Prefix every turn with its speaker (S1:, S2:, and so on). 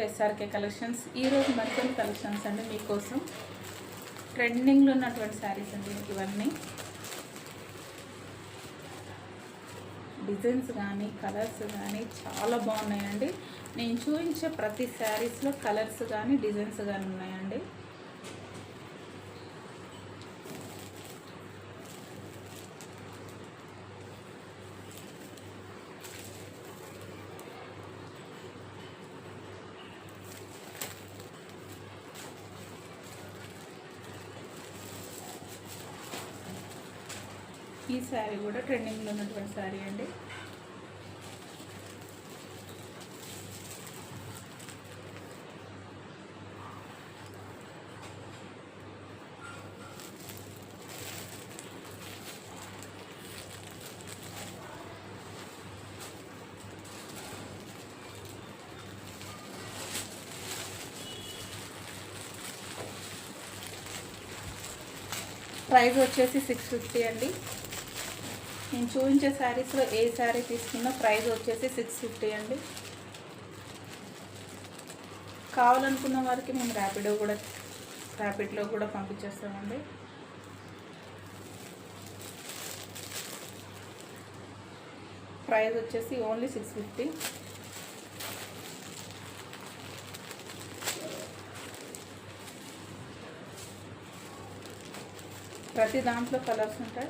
S1: SRK collections. ఈరోజు మరికొన్ని collections అండి మీకోసం. ట్రెండింగ్లో ఉన్నటువంటి శారీస్ అండి ఇవన్నీ. డిజైన్స్ కానీ కలర్స్ కానీ చాలా బాగున్నాయండి. నేను చూపించే ప్రతి శారీస్లో కలర్స్ కానీ డిజైన్స్ కానీ ఉన్నాయండి. ఈ శారీ కూడా ట్రెండింగ్లో ఉన్నటువంటి శారీ అండి. ప్రైస్ వచ్చేసి 650 అండి. నేను చూపించే శారీస్లో ఏ శారీ తీసుకున్నా ప్రైస్ వచ్చేసి 650 అండి. కావాలనుకున్న వారికి మేము ర్యాపిడ్లో కూడా పంపించేస్తామండి. ప్రైస్ వచ్చేసి ఓన్లీ 650. ప్రతి దాంట్లో కలర్స్ ఉంటాయి.